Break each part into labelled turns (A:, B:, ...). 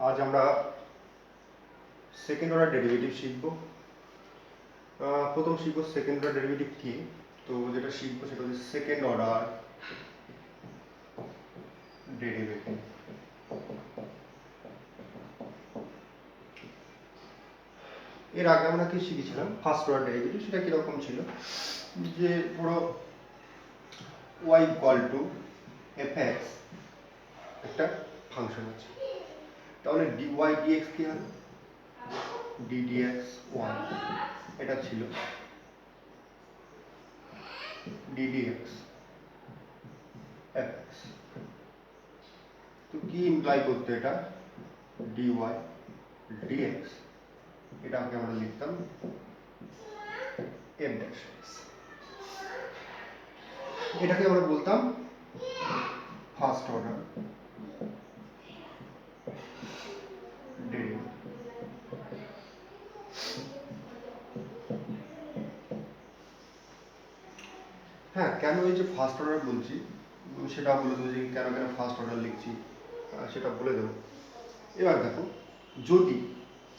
A: আজ আমরা second order derivative শিখব। প্রথম শিখব সেকেন্ড অর্ডার ডেরিভেটিভ কি। তো যেটা শিখব সেটা হচ্ছে সেকেন্ড অর্ডার ডেরিভেটিভ। এর আগে আমরা কি শিখেছিলাম ফার্স্ট অর্ডার ডেরিভেটিভ। সেটা কিরকম ছিল, যে ধরো y ইকুয়াল টু fx একটা ফাংশন আছে, তাহলে dy dx কি হবে, d dx 1 এটা ছিল d dx fx। তো কি ইমপ্লাই করতে এটা, dy dx এটাকে আমরা লিখতাম f dash x। এটাকে আমরা বলতাম ফার্স্ট অর্ডার ডেরিভেটিভ। হ্যাঁ, কেন এই যে ফার্স্ট অর্ডার বলছি সেটা বলে দেবো, যে কেন কেন ফার্স্ট অর্ডার লিখছি সেটা বলে দেবো। এবার দেখো, যদি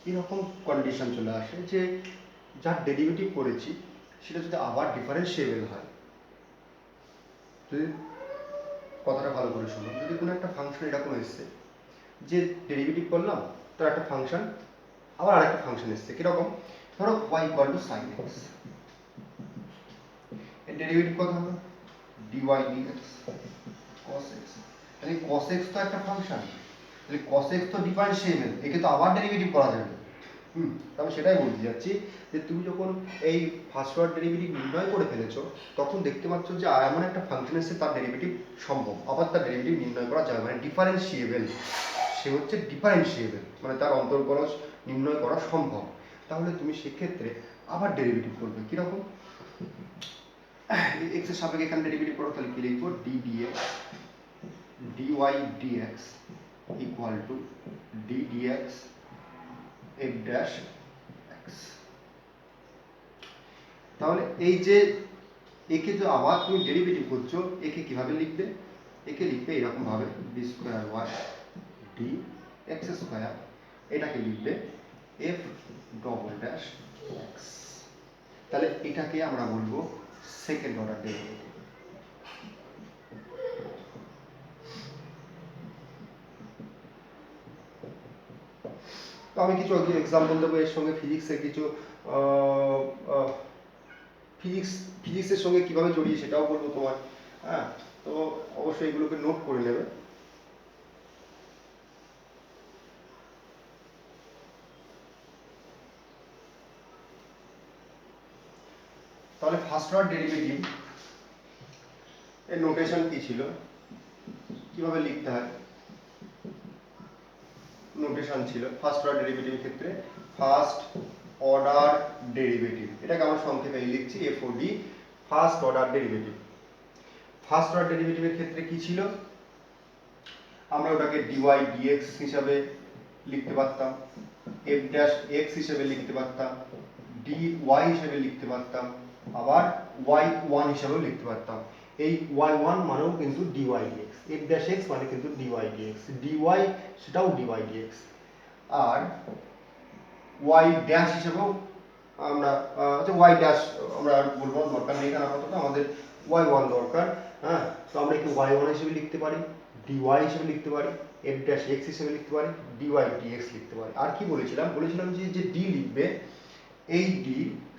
A: এরকম কন্ডিশন চলে আসে যে যার ডেরিভেটিভ করেছি সেটা যদি আবার ডিফারেন্সিয়েবল হয়, যদি কথাটা ভালো করে শোনো, যদি কোনো একটা ফাংশন এরকম এসছে যে ডেরিভেটিভ করলাম তার একটা ফাংশন, আবার আরেকটা ফাংশন এসছে কিরকম, ধরো y equal two sin x, এর ডেরিভেটিভ কত হবে dy dx cos x। তাহলে cos x তো একটা ফাংশন, তাহলে cos x তো ডিফারেন্সিয়েবল, একে তো আবার ডেরিভেটিভ করা যাবে। তবে সেটাই বলতে যাচ্ছি যে তুমি যখন এই ফার্স্ট অর্ডার ডেরিভেটিভ নির্ণয় করে ফেলেছো, তখন দেখতে পাচ্ছ যে এমন একটা ফাংশন এসে তার ডেরিভেটিভ সম্ভব, আবার তার ডেরিভেটিভ নির্ণয় করা যাবে, মানে ডিফারেন্সিয়েবল। সে হচ্ছে ডিফারেন্সিয়েবল, মানে তার অন্তর্গলজ নির্ণয় করা সম্ভব। তাহলে তুমি সেক্ষেত্রে আবার ডেরিভেটিভ করবে কিরকম, এক্স এর সাপেক্ষে এখানে ডেরিভেটিভ করো, তাহলে কি লিখবো d dx dy dx equal two d dx f dash x। তাহলে এই যে একে যে আবার তুমি ডেরিভেটিভ করছো, একে কিভাবে লিখবে, একে লিখবে এরকম ভাবে b square y d x square, এটাকে লিখবে f ডবল ড্যাশ x। তাহলে এটাকে আমরা বলবো সেকেন্ড অর্ডার ডেরিভেটিভ। তো আমি কিছু এক্সাম্পল দেবো, এর সঙ্গে ফিজিক্সের কিছু ফিজিক্সের সঙ্গে কিভাবে জড়িয়ে সেটাও বলবো তোমার। হ্যাঁ, তো অবশ্যই এগুলোকে নোট করে নেবে। তাহলে ফার্স্ট অর্ডার ডেরিভেটিভ এর নোটেশন কি ছিল, কিভাবে লিখতে হয়, নোটেশন ছিল ফার্স্ট অর্ডার ডেরিভেটিভের ক্ষেত্রে ফার্স্ট অর্ডার ডেরিভেটিভ, এটাকে আমরা সংক্ষেপে লিখছি FOD, first order derivative. First order ডেরিভেটিভের ক্ষেত্রে কি ছিল, আমরা ওটাকে dy dx হিসাবে লিখতে পারতাম, f dash x হিসাবে লিখতে পারতাম, dy হিসাবে লিখতে পারতাম, আবার y1 হিসাবেও লিখতে পারতাম। এই y1 মানেও কিন্তু dy dx, f dash x মানে কিন্তু dy dx, dy সেটাও dy dx, আর y dash হিসাবেও আমরা আচ্ছা y dash আমরা বলবো দরকার নেই, কারণ আপাতত আমাদের y1 দরকার। হ্যাঁ, তো আমরা কি y1 হিসেবে লিখতে পারি, dy হিসেবে লিখতে পারি, f dash x হিসেবে লিখতে পারি, dy dx লিখতে পারি। আর কি বলেছিলাম, যে d লিখবে, এই d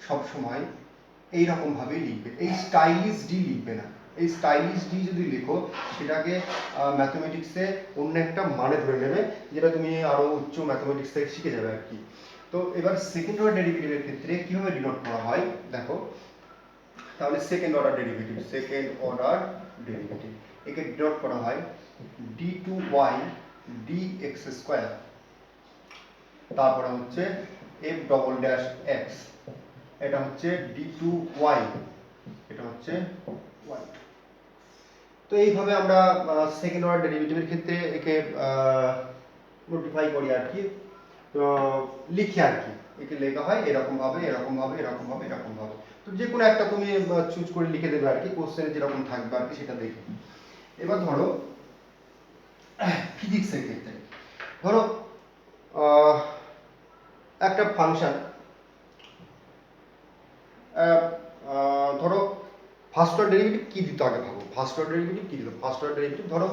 A: সব সময় এই রকম ভাবেই লিখবে, এই স্টাইলিশ d লিখবে না। এই স্টাইলিশ d যদি লেখো সেটাকে ম্যাথমেটিক্সে অন্য একটা মানে ধরে নেবে, যেটা তুমি আরো উচ্চ ম্যাথমেটিক্স থেকে শিখে যাবে আর কি। তো এবার সেকেন্ড অর্ডার ডেরিভেটিভের ক্ষেত্রে কিভাবে ডিনোট করা হয় দেখো। তাহলে সেকেন্ড অর্ডার ডেরিভেটিভ একে ডিনোট করা হয় d2y dx স্কয়ার, তারপরে হচ্ছে f ডবল ড্যাশ x, এটা হচ্ছে d2y, এটা হচ্ছে y। তো এইভাবে আমরা সেকেন্ড অর্ডার ডেরিভেটিভের ক্ষেত্রে একে নোটিফাই করি আর কি, লিখি আর কি। একে লেখা হয় এরকম ভাবে, এরকম ভাবে, এরকম ভাবে, এরকম ভাবে। তো যে কোনো একটা তুমি চুজ করে লিখে দেবে আর কি, কোশ্চেনে যেরকম থাকবে আর কি সেটা দেখে। এবার ধরো ফিজিক্সের ক্ষেত্রে, ধরো একটা ফাংশন, ধরো ফার্স্ট অর্ডার ডেরিভেটিভ কি দিত আগে ভাবো, ফার্স্ট অর্ডার ডেরিভেটিভ কি দিত, ফার্স্ট অর্ডার ডেরিভেটিভ ধরো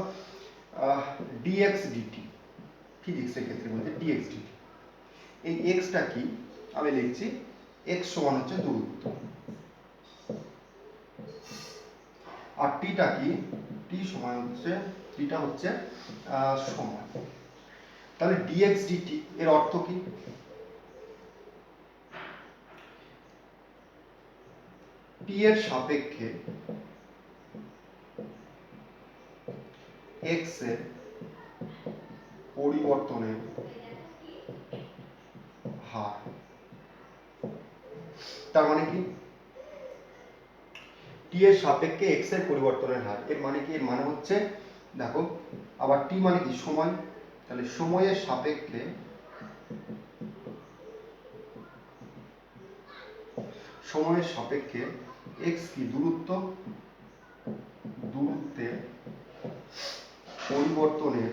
A: dx dt, ফিজিক্সের ক্ষেত্রে বলতে dx dt, এই xটা কি আমি লিখছি x সমান হচ্ছে দূরত্ব, আর টিটা কি, টি সমান হচ্ছে, টিটা হচ্ছে সময়। তাহলে dx dt এর অর্থ কি, টি এর সাপেক্ষে x এর পরিবর্তনের হার। তার মানে কি, টি এর সাপেক্ষে x এর পরিবর্তনের হার, এর মানে কি, এর মানে হচ্ছে দেখো, আবার টি মানে কি সময়, তাহলে সময়ের সাপেক্ষে x কি দূরত্ব, দূরত্বের পরিবর্তনের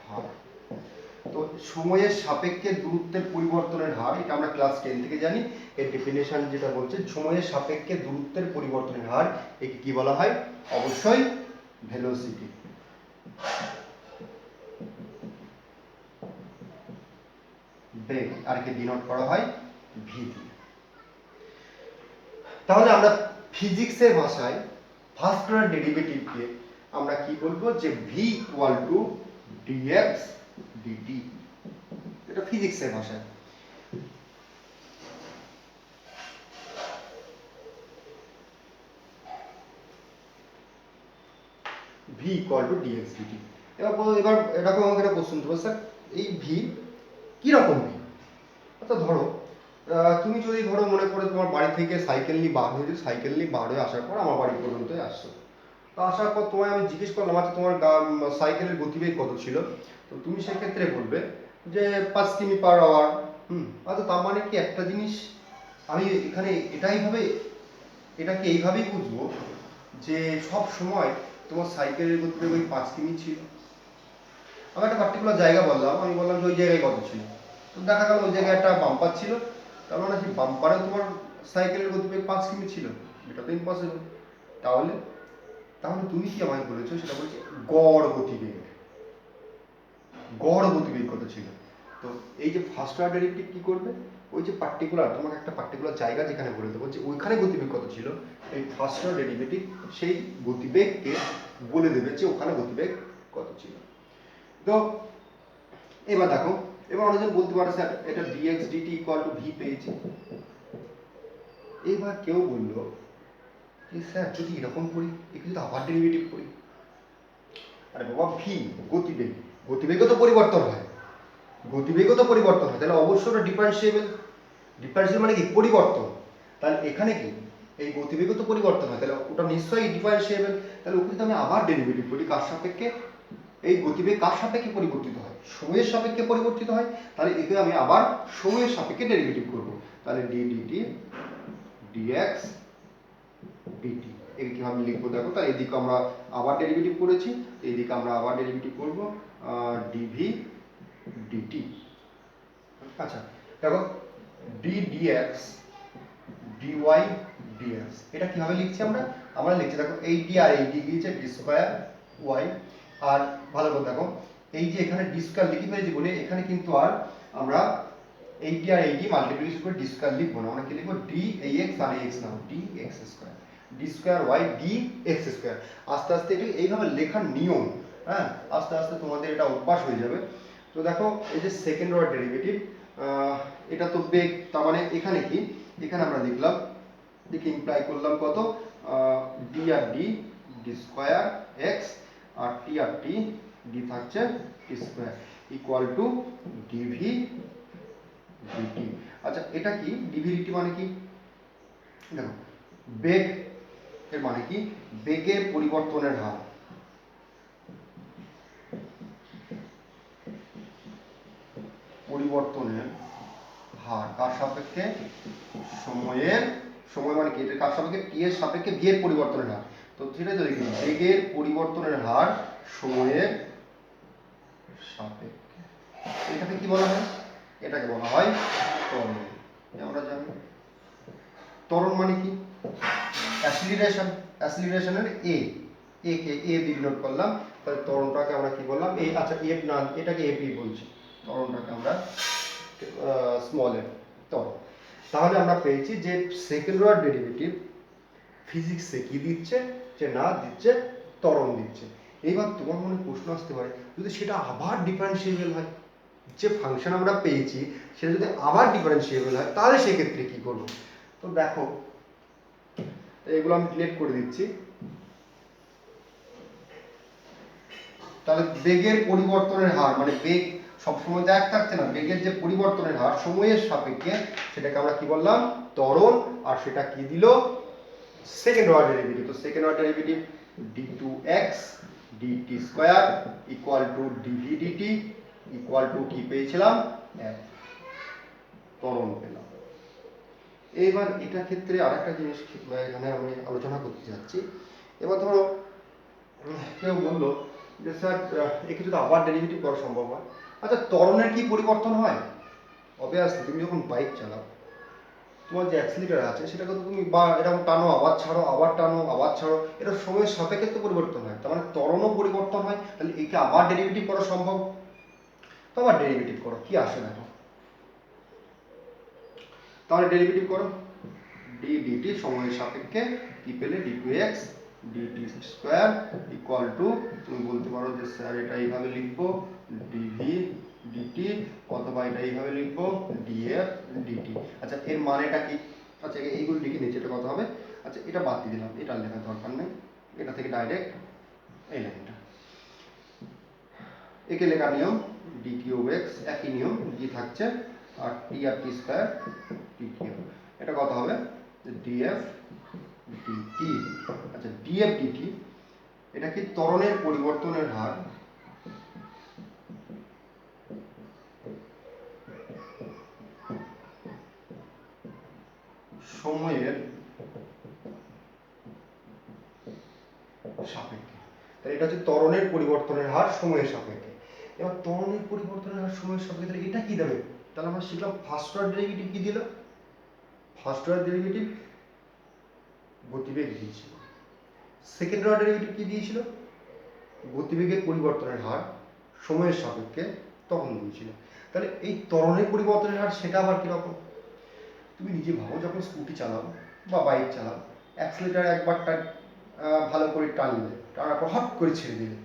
A: হার। তো সময়ের সাপেক্ষে দূরত্বের পরিবর্তনের হার, এটা আমরা ক্লাস 10 থেকে জানি, এর ডেফিনেশন যেটা বলছে সময়ের সাপেক্ষে দূরত্বের পরিবর্তনের হার, একে কি বলা হয়, অবশ্যই ভেলোসিটি। বেগ, আর কে ডিনোট করা হয় ভি দিয়ে। তাহলে আমরা ফিজিক্সের ভাষায় ফার্স্ট অর্ডার ডেরিভেটিভকে আমরা কি বলবো, যে v equal to d x d t, এটা ফিজিক্সের ভাষায়। V equal to d x d t. এবার এরকম আমাকে একটা প্রশ্ন দেবো, স্যার এই ভি কিরকম ভি, আচ্ছা ধরো তুমি যদি ধরো মনে করে তোমার বাড়ি থেকে সাইকেল নিয়ে বার হয়ে আসার পর আমার বাড়ি পর্যন্ত আসছো, তো আসার পর তোমায় আমি জিজ্ঞেস করলাম আচ্ছা তোমার সাইকেলের গতিবেগ কত ছিল, তো তুমি সেক্ষেত্রে বলবে যে 5 কিমি পার আওয়ার। আচ্ছা তার মানে কি একটা জিনিস আমি এখানে এটাকে এইভাবেই বুঝবো যে সব সময় তোমার সাইকেলের গতিবেগ ওই 5 কিমি ছিল। আমি একটা পার্টিকুলার জায়গা বললাম, আমি বললাম যে ওই জায়গায় কত ছিল, তো দেখা গেল ওই জায়গায় একটা বাম্পার ছিল, তার মানে সেই বাম্পারে তোমার সাইকেলের গতিবেগ 5 কিমি ছিল, এটা তো ইম্পসিবল। তাহলে তাহলে তুমি কি আমায় বলেছো, সেটা বলছে গড় গতিবেগ, গড় গতিবেগ কত ছিল। তো এই যে ফার্স্ট অর্ডার ডেরিভেটিভ কি করবে, ওই যে পার্টিকুলার তোমাকে একটা পার্টিকুলার জায়গা যেখানে বলে দেবো যে ওইখানে গতিবেগ কত ছিল, এই ফার্স্ট অর্ডার ডেরিভেটিভ সেই গতিবেগকে বলে দেবে যে ওখানে গতিবেগ কত ছিল। তো এবার দেখো, এবার অনেকজন বলতে পারে স্যার এটা dx dt equal two v পেয়েছি। এবার কেউ বললো যে স্যার যদি এরকম করি, একটু যদি আবার ডেরিভেটিভ করি, আরে বাবা ভি গতিবেগ, গতিবেগও তো পরিবর্তন হয়, তাহলে অবশ্যই ওটা ডিফারেন্সিয়েবল। ডিফারেন্সিয়েবল মানে কি, পরিবর্তন। তাহলে এখানে কি, এই গতিবেগও তো পরিবর্তন হয়, তাহলে ওটা নিশ্চয়ই ডিফারেন্সিয়েবল। তাহলে ওকে যদি আমি আবার ডেরিভেটিভ করি, কার সাপেক্ষে, এই গতিবেগ কার সাপেক্ষে পরিবর্তিত হয়, সময়ের সাপেক্ষে পরিবর্তিত হয়, তাহলে একে আমি আবার সময়ের সাপেক্ষে ডেরিভেটিভ করব, তাহলে ডি ডিটি ডিএক্স ডিটি, একে কিভাবে লিখবো দেখো, তাহলে এদিকে আমরা আবার ডেরিভেটিভ করেছি, এইদিকে আমরা আবার ডেরিভেটিভ করব ডিভি ডিটি। আচ্ছা দেখো ডি ডিএক্স ডিওয়াই ডিএক্স, এটা কিভাবে লিখছি আমরা লিখছি দেখো এই ডি আর এই ডি গিয়েছে ডি স্কয়ার ওয়াই, আর ভালো করে দেখো এই যে এখানে ডি স্কয়ার লিখে ফেলেছি বলে এখানে কিন্তু আর আমরা এই ডি আর এই ডি মাল্টিপ্লিকেশন করে ডি স্কয়ার লিখবো না, আমরা কি লিখবো ডি এই এক্স আর এই এক্স নাও d x square, d square y d x square. আস্তে আস্তে এটা এইভাবে লেখার নিয়ম, হ্যাঁ আস্তে আস্তে তোমাদের এটা অভ্যাস হয়ে যাবে। তো দেখো এই যে সেকেন্ড অর্ডার ডেরিভেটিভ, এটা তো বেগ, তার মানে এখানে কি, এখানে আমরা লিখলাম, দেখি ইমপ্লাই করলাম কত, ডি আর ডি ডি স্কয়ার এক্স, আর টি ডি থাকছে t square equal to d v d t. আচ্ছা এটা কি ডিভি ডিটি মানে কি, দেখো বেগ এর মানে কি, বেগের পরিবর্তনের হার, পরিবর্তনের হার কার সাপেক্ষে, সময় মানে কি, এটা কার সাপেক্ষে, টি এর সাপেক্ষে ভি এর পরিবর্তনের হার। তো সেটাই তো লিখি, বেগের পরিবর্তনের হার সময়ের সাপেক্ষে। এটাকে কি বলা হয়? এটাকে বলা হয় ত্বরণ। আমরা জানি ত্বরণ মানে কি? অ্যাসিলারেশন, অ্যাসিলারেশনের এ কে এ দিয়ে ডিনোট করলাম, তাহলে ত্বরণটাকে আমরা কি বললাম? এই আচ্ছা এফ না, এটাকে এপি বলছি, ত্বরণটাকে আমরা স্মল এফ ত্বরণ। তাহলে আমরা পেয়েছি যে সেকেন্ড অর্ডার ডেরিভেটিভ ফিজিক্সে কি দিচ্ছে, যে না দিচ্ছে ত্বরণ দিচ্ছে। এইবার তোমার মনে প্রশ্ন আসতে পারে, যদি সেটা আবার ডিফারেন্সিয়েবল হয়, যে ফাংশন আমরা পেয়েছি সেটা যদি আবার ডিফারেন্সিয়েবল হয়, তাহলে সেক্ষেত্রে কি করব? তো দেখো, এগুলো আমি ডিলিট করে দিচ্ছি। তাহলে বেগের পরিবর্তনের হার, মানে বেগ সবসময় তো এক থাকছে না, বেগের যে পরিবর্তনের হার সময়ের সাপেক্ষে, সেটাকে আমরা কি বললাম? ত্বরণ। আর সেটা কি দিল? Second order derivative. তো second order derivative d2x dt square equal to dv dt equal to কি পেয়েছিলাম? f ত্বরণ পেলাম। এবার এটা ক্ষেত্রে আরেকটা জিনিস এখানে আমি আলোচনা করতে যাচ্ছি। এবার ধরো কেউ বললো যে স্যার একে যদি আবার ডেরিভেটিভ করা সম্ভব হয়। আচ্ছা, ত্বরণের কি পরিবর্তন হয়? অবভিয়াসলি তুমি যখন বাইক চালাও, তোমার যে অ্যাক্সিলারেটর আছে সেটাকে তো তুমি বা এরকম টানো আবার ছাড়ো, আবার টানো আবার ছাড়ো, এটা সময়ের সাপেক্ষে তো পরিবর্তন হয়, তার মানে ত্বরণও পরিবর্তন হয়। তাহলে একে আবার ডেরিভেটিভ করা সম্ভব। তো আবার ডেরিভেটিভ করো, কি আসে দেখো। তাহলে ডেরিভেটিভ করো, ডি ডিটি সময়ের সাপেক্ষে কি পেলে? d2x dt square equal two, তুমি বলতে পারো যে স্যার এটা এইভাবে লিখবো dv dt, অথবা এটা এইভাবে লিখবো df dt। আচ্ছা, এর মানেটা কি? আচ্ছা, এইগুলো লিখে নিচে এটা কথা হবে। আচ্ছা, এটা বাদ দিয়ে দিলাম, এটা লেখার দরকার নেই, এটা থেকে ডাইরেক্ট এই লাইনটা। একে লেখার নিয়ম d কিউব x, একই নিয়ম, d থাকছে আর t আর t স্কয়ার t কিউব। এটা কত হবে? df dt। আচ্ছা, df dt এটা কি ত্বরণের পরিবর্তনের হার সময়ের সাপেক্ষে। তাহলে এটা হচ্ছে ত্বরণের পরিবর্তনের হার সময়ের সাপেক্ষে। এবার ত্বরণের পরিবর্তনের হার সময়ের সাপেক্ষে, তাহলে এটা কি দেবে? তাহলে আমরা শিখলাম ফার্স্ট অর্ডার ডেরিভেটিভ কি দিল? ফার্স্ট অর্ডার ডেরিভেটিভ গতিবেগ দিয়েছিল। সেকেন্ড অর্ডার ডেরিভেটিভ কি দিয়েছিল? গতিবেগের পরিবর্তনের হার সময়ের সাপেক্ষে ত্বরণ দিয়েছিল। তাহলে এই ত্বরণের পরিবর্তনের হার সেটা আবার কিরকম? তুমি নিজে ভাবো, যখন স্কুটি চালাও বা বাইক চালাও, অ্যাক্সিলারেটর একবার ভালো করে টানলে, টানার পর হট করে ছেড়ে দিলে,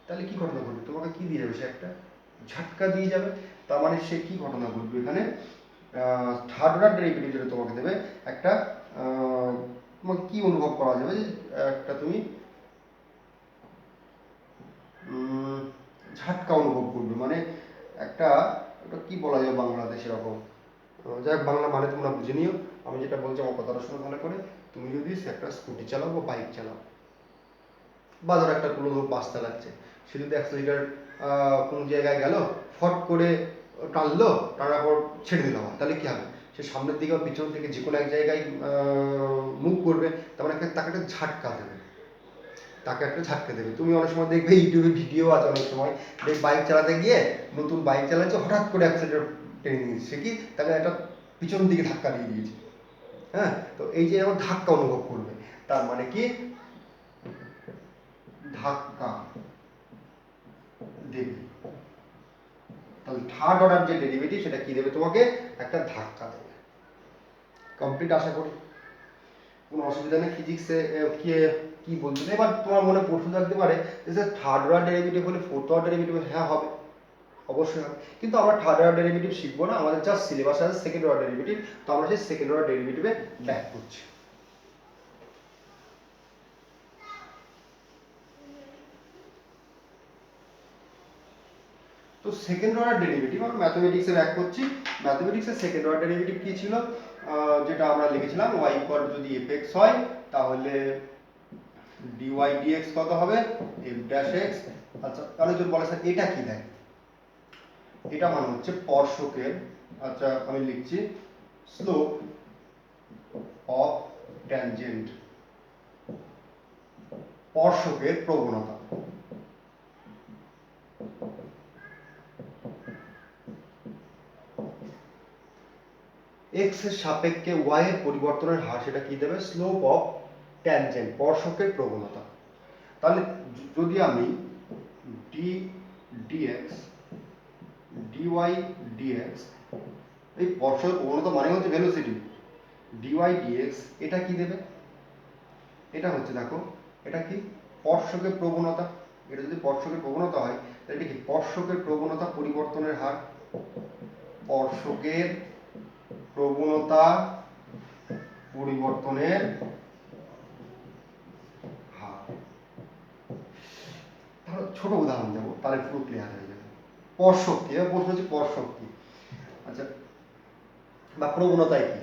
A: তাহলে কি ঘটনা ঘটবে? তোমাকে কি দিয়ে যাবে? সে একটা ঝাটকা দিয়ে যাবে। তার মানে সে কি ঘটনা ঘটবে এখানে? থার্ড অর্ডার ডেরিভেটিভ যেটা তোমাকে দেবে, একটা তোমাকে কি অনুভব করা যাবে? যে একটা তুমি ঝাটকা অনুভব করবে, মানে একটা, ওটা কি বলা যায় বাংলাতে সেরকম, যাই হোক, বাংলা মানে তোমরা বুঝে নিও। আমি যেটা বলছি আমার কথাটা শুনে ভালো করে। তুমি যদি একটা স্কুটি চালাও বা বাইক চালাও, বা ধরো একটা কোনো বাস চালাচ্ছে, সে যদি অ্যাক্সিলারেটর কোন জায়গায় গেল, ফট করে টানলো, টানার পর ছেড়ে দিল, তাহলে কি হবে? সে সামনের দিকে বা পিছনের দিকে যে কোনো এক জায়গায় মুভ করবে, তার মানে তাকে একটা ঝাটকা দেবে, তাকে একটা ঝাটকা দেবে। তুমি অনেক সময় দেখবে ইউটিউবে ভিডিও আছে, অনেক সময় বাইক চালাতে গিয়ে, নতুন বাইক চালাচ্ছে, হঠাৎ করে অ্যাক্সিলারেটর টেনে নিয়েছে, সে কি তাকে একটা পিছন দিকে ধাক্কা দিয়ে দিয়েছে। হ্যাঁ, তো এই যে এরকম ধাক্কা অনুভব করবে, তার মানে কি? ধাক্কা দেবে। তাহলে থার্ড অর্ডার যে ডেরিভেটিভ সেটা কি দেবে? তোমাকে একটা ধাক্কা দেবে। কমপ্লিট আশা করি, কোনো অসুবিধা নেই। ফিজিক্সে কি কি বলছিল? এবার তোমার মনে প্রশ্ন থাকতে পারে যে থার্ড অর্ডার ডেরিভেটিভ হলে ফোর্থ অর্ডার ডেরিভেটিভ? হ্যাঁ হবে, অবশ্যই হবে, কিন্তু আমরা থার্ড অর্ডার ডেরিভেটিভ শিখবো না, আমাদের জাস্ট সিলেবাস আছে সেকেন্ড অর্ডার ডেরিভেটিভ। তো আমরা সেই সেকেন্ড অর্ডার ডেরিভেটিভে ব্যাক করছি। তো সেকেন্ড অর্ডার ডেরিভেটিভ আমরা ম্যাথমেটিক্সে ব্যাক করছি। ম্যাথমেটিক্সের সেকেন্ড অর্ডার ডেরিভেটিভ কি ছিল? যেটা আমরা লিখেছিলাম y ইকুয়াল টু যদি fx হয়, তাহলে dy dx কত হবে? f dash x। আচ্ছা, তাহলে যদি বলে স্যার এটা কি দেয়? এটা মানে হচ্ছে স্পর্শকের, আচ্ছা আমি লিখছি স্লোপ অফ ট্যানজেন্ট, স্পর্শকের প্রবণতা। এক্স এর সাপেক্ষে ওয়াই এর পরিবর্তনের হার সেটা কি দেবে? স্লোপ অফ ট্যানজেন্ট, স্পর্শকের প্রবণতা। তাহলে যদি আমি ডি ডিএক্স ডিওয়াই ডিএক্স, এই স্পর্শকের প্রবণতা মানে হচ্ছে ভেলোসিটি, ডিওয়াই ডিএক্স এটা কি দেবে? এটা হচ্ছে দেখো, এটা কি স্পর্শকের প্রবণতা। এটা যদি স্পর্শকের প্রবণতা হয় তাহলে এটা কি স্পর্শকের প্রবণতা পরিবর্তনের হার, স্পর্শকের প্রবণতা পরিবর্তনের হার। তাহলে ছোট উদাহরণ দেবো, তাহলে পুরো ক্লিয়ার হয়ে যাবে। স্পর্শক কি? এবার প্রশ্ন হচ্ছে স্পর্শক কি। আচ্ছা, বা প্রবণতায় কি?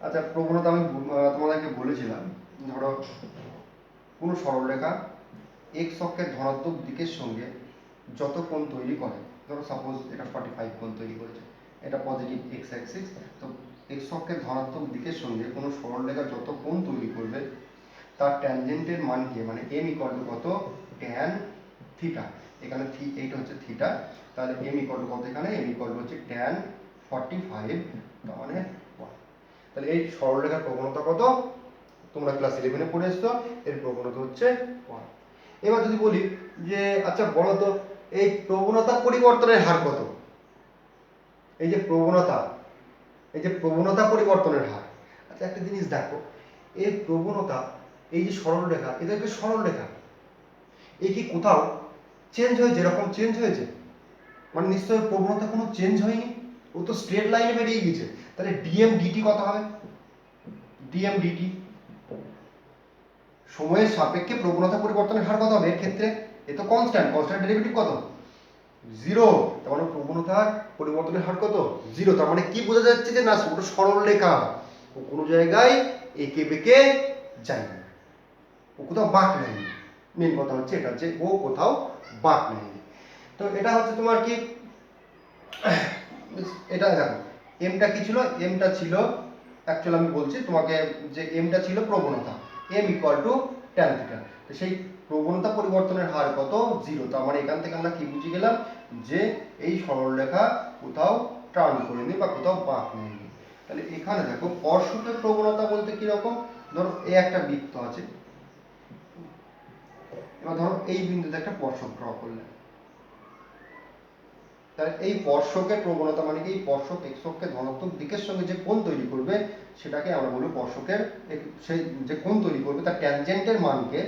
A: আচ্ছা, প্রবণতা আমি তোমাদেরকে বলেছিলাম, ধরো কোনো সরলরেখা এক্স অক্ষের ধনাত্মক দিকের সঙ্গে যত কোণ তৈরি করে, ধরো সাপোজ এটা 45 কোণ তৈরি করেছে, এটা পজিটিভ এক্স অ্যাক্সিস, তো এক্স অক্ষের ধনাত্মক দিকের সঙ্গে কোনো সরলরেখা যত কোণ তৈরি করবে তার ট্যানজেন্টের মানকে, মানে m ইকুয়াল টু কত? Tan theta. এখানে এইটা হচ্ছে থিটা, তাহলে m ইকুয়াল টু কত? এখানে m ইকুয়াল টু হচ্ছে ট্যান 45, তার মানে 1। তাহলে এই সরলরেখার প্রবণতা কত? তোমরা ক্লাস 11-এ পড়ে এসছো, এর প্রবণতা হচ্ছে 1। এবার যদি বলি যে আচ্ছা বলো তো এই প্রবণতা পরিবর্তনের হার কত? এই যে প্রবণতা, এই যে প্রবণতা পরিবর্তনের হার। আচ্ছা, একটা জিনিস দেখো, এই প্রবণতা, এই যে সরলরেখা, এটা একটা সরলরেখা, এই কি কোথাও চেঞ্জ হয়েছে? এরকম চেঞ্জ হয়েছে মানে নিশ্চয়ই প্রবণতা কোনো চেঞ্জ হয়নি, ও তো স্ট্রেট লাইনে বেরিয়ে গেছে। তাহলে ডিএম ডিটি কত হবে? ডিএম ডিটি সময়ের সাপেক্ষে প্রবণতা পরিবর্তনের হার কত হবে এর ক্ষেত্রে? এ তো কনস্ট্যান্ট, কনস্ট্যান্ট ডেরিভেটিভ কত? 0। তার মানে প্রবণতার পরিবর্তনের হার কত? 0। তার মানে কি বোঝা যাচ্ছে? যে না, ওটা সরলরেখা, ও কোনো জায়গায় এঁকে বেঁকে যায়নি, ও কোথাও বাঁক নেয়নি। মেন কথা হচ্ছে এটা, যে ও কোথাও বাঁক নেয়নি। তো এটা হচ্ছে তোমার কি, এটা দেখো এমটা কি ছিল? এমটা ছিল অ্যাকচুয়ালি, আমি বলছি তোমাকে যে এমটা ছিল প্রবণতা, m equal to tan theta. তো সেই প্রবণতা পরিবর্তনের হার কত? 0। তার মানে এখান থেকে আমরা কি বুঝে গেলাম? যে এই সরলরেখা কোথাও টার্ন করেনি বা কোথাও বাঁক নেয়নি। তাহলে এখানে দেখো স্পর্শকের প্রবণতা বলতে কি রকম? ধরো এই একটা বৃত্ত আছে, এবার ধরো এই বিন্দুতে একটা স্পর্শক ড্র করলেন, তাহলে এই স্পর্শকের প্রবণতা মানে কি? এই স্পর্শক এক্স অক্ষের ধনাত্মক দিকের সঙ্গে যে কোণ তৈরি করবে সেটাকে আমরা বলবো স্পর্শকের, সেই যে কোণ তৈরি করবে তার ট্যানজেন্টের মানকে,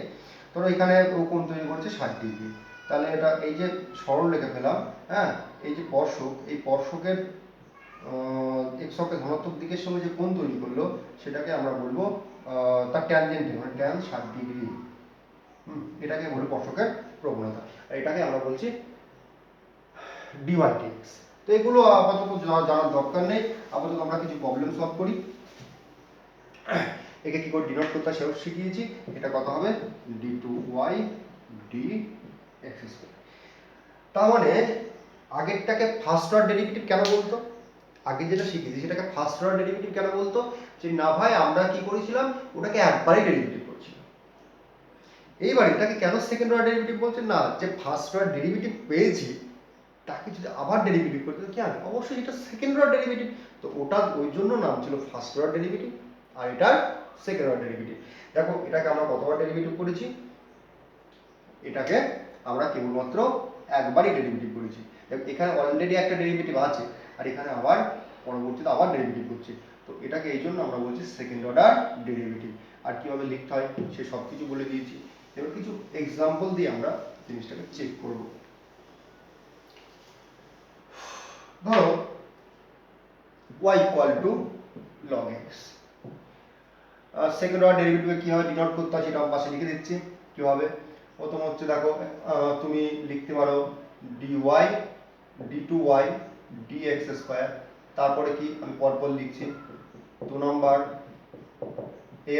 A: ধরো এখানে ও কোণ তৈরি করছে 60 ডিগ্রি, তাহলে এটা এই যে সরল রেখা পেলাম, হ্যাঁ, এই যে স্পর্শক, এই স্পর্শকের এক্স অক্ষের ধনাত্মক দিকের সঙ্গে যে কোণ তৈরি করলো সেটাকে আমরা বলবো তার ট্যানজেন্ট, মানে ট্যান 60 ডিগ্রি। এটাকে বলবো স্পর্শকের প্রবণতা, আর এটাকে আমরা বলছি DYTX। তো এগুলো আপাতত জানার দরকার নেই, আপাতত আমরা কিছু প্রবলেম সলভ করি। একে কি করে ডিনোট করতে হয় সেও শিখিয়েছি। এটা কত হবে? d2y dx²। তার মানে আগেরটাকে ফার্স্ট অর্ডার ডেরিভেটিভ কেন বলতো? আগে যেটা শিখেছি সেটাকে ফার্স্ট অর্ডার ডেরিভেটিভ কেন বলতো? যে না ভাই, আমরা কি করেছিলাম, ওটাকে একবারই ডেরিভেটিভ করেছিলাম। এইবার এটাকে কেন সেকেন্ড অর্ডার ডেরিভেটিভ বলছে? না, যে ফার্স্ট অর্ডার ডেরিভেটিভ পেয়েছি তাকে যদি আবার ডেরিভেটিভ করতে কি হবে? অবশ্যই এটা সেকেন্ড অর্ডার ডেরিভেটিভ, তো ওটা ওই জন্য নাম ছিল ফার্স্ট অর্ডার ডেরিভেটিভ, আর এটা সেকেন্ড অর্ডার ডেরিভেটিভ। দেখো এটাকে আমরা কতবার ডেরিভেটিভ করেছি? এটাকে আমরা কেবলমাত্র একবারই ডেরিভেটিভ করেছি। এখানে অলরেডি একটা ডেরিভেটিভ আছে, আর এখানে আবার পরবর্তীতে আবার ডেরিভেটিভ করছি, তো এটাকে এই জন্য আমরা বলছি সেকেন্ড অর্ডার ডেরিভেটিভ। আর কিভাবে লিখতে হয় সে সব কিছু বলে দিয়েছি। এবার কিছু এক্সাম্পল দিয়ে আমরা জিনিসটাকে চেক করব। ধরো y equal to log x, second order ডেরিভেটিভে কিভাবে ডিনোট করতে হয় সেটা পাশে লিখে দিচ্ছি। কিভাবে? প্রথম হচ্ছে দেখো, তুমি লিখতে পারো dy d2y dx², তারপরে কি আমি পরপর লিখছি, 2 number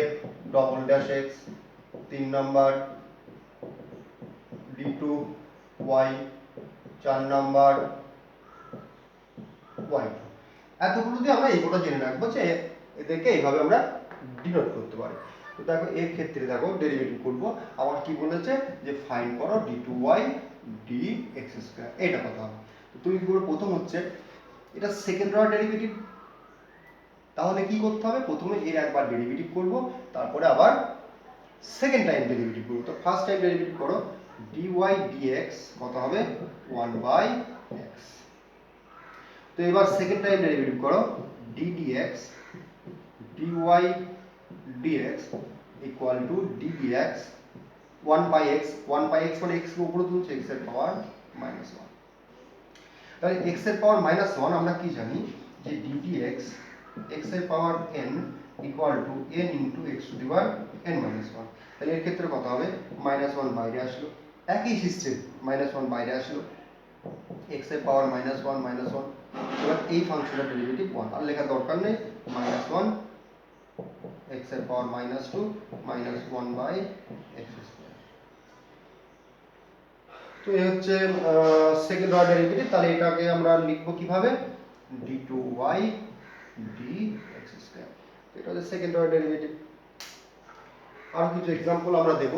A: f double dash x, 3 number d2y, 4 number y2। এতগুলো দিয়ে আমরা এই কোটা জেনে রাখবো যে এদেরকে এইভাবে আমরা ডিনোট করতে পারি। তো দেখো এর ক্ষেত্রে দেখো ডেরিভেটিভ করব, আবার কি বলেছে যে ফাইন্ড করো d2y dx², এটা কথা হবে। তো তুমি কি করবে? প্রথম হচ্ছে এটা সেকেন্ড অর্ডার ডেরিভেটিভ, তাহলে কি করতে হবে, প্রথমে এর একবার ডেরিভেটিভ করব, তারপরে আবার সেকেন্ড টাইম ডেরিভেটিভ করব। তো ফার্স্ট টাইম ডেরিভেটিভ করো, dy dx কত হবে 1/x। তো এবার সেকেন্ড টাইম ডেরিভেটিভ করো, d dx dy dx equal two d dx 1/x, 1/x মানে x কে উপরে তুলছে, x এর পাওয়ার -1। তাহলে x এর পাওয়ার -1 আমরা কি জানি যে d dx x এর পাওয়ার n equal to n into x to the power n-1। তাহলে এর ক্ষেত্রে কত হবে, -1 বাইরে আসলো, একই সিস্টেম, -1 বাইরে আসলো, x এর পাওয়ার -1 এবার এই ফাংশনের ডেরিভেটিভ 1, আর লেখার দরকার নেই, -1 x এর পাওয়ার -2 -1/x²। তো এই হচ্ছে সেকেন্ড অর্ডার ডেরিভেটিভ। তাহলে এটাকে আমরা লিখবো কিভাবে, d2y dx²। এটা হচ্ছে সেকেন্ড অর্ডার ডেরিভেটিভ। আর কিছু এক্সাম্পল আমরা দেব।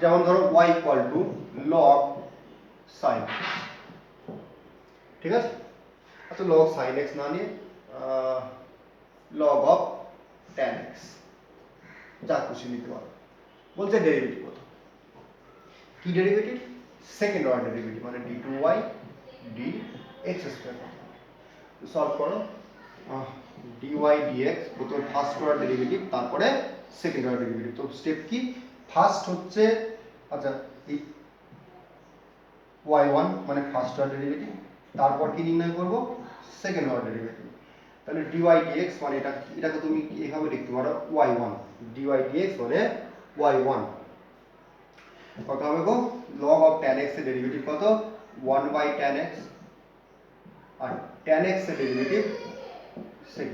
A: যেমন ধরো y equal to log sin, ঠিক আছে। আচ্ছা log sin x না নিয়ে log of tan x, যা খুশি নিতে পারো। বলছে ডেরিভেটিভ কত, কি ডেরিভেটিভ, সেকেন্ড অর্ডার ডেরিভেটিভ, মানে d2y dx²। সলভ করো, dy dx প্রথমে ফার্স্ট অর্ডার ডেরিভেটিভ, তারপরে সেকেন্ড অর্ডার ডেরিভেটিভ। তো স্টেপ কি, ফার্স্ট হচ্ছে, আচ্ছা এই y1 মানে ফার্স্ট অর্ডার ডেরিভেটিভ, তারপর কি নির্ণয় করব, সেকেন্ড অর্ডার ডেরিভেটিভ। তাহলে dy dx মানে এটাকে তুমি এইভাবে লিখতে পারো y1, dy dx মানে y1 কত হবে গো, log of tan x এর ডেরিভেটিভ কত, 1/tan x, আর tan x এর ডেরিভেটিভ sec²।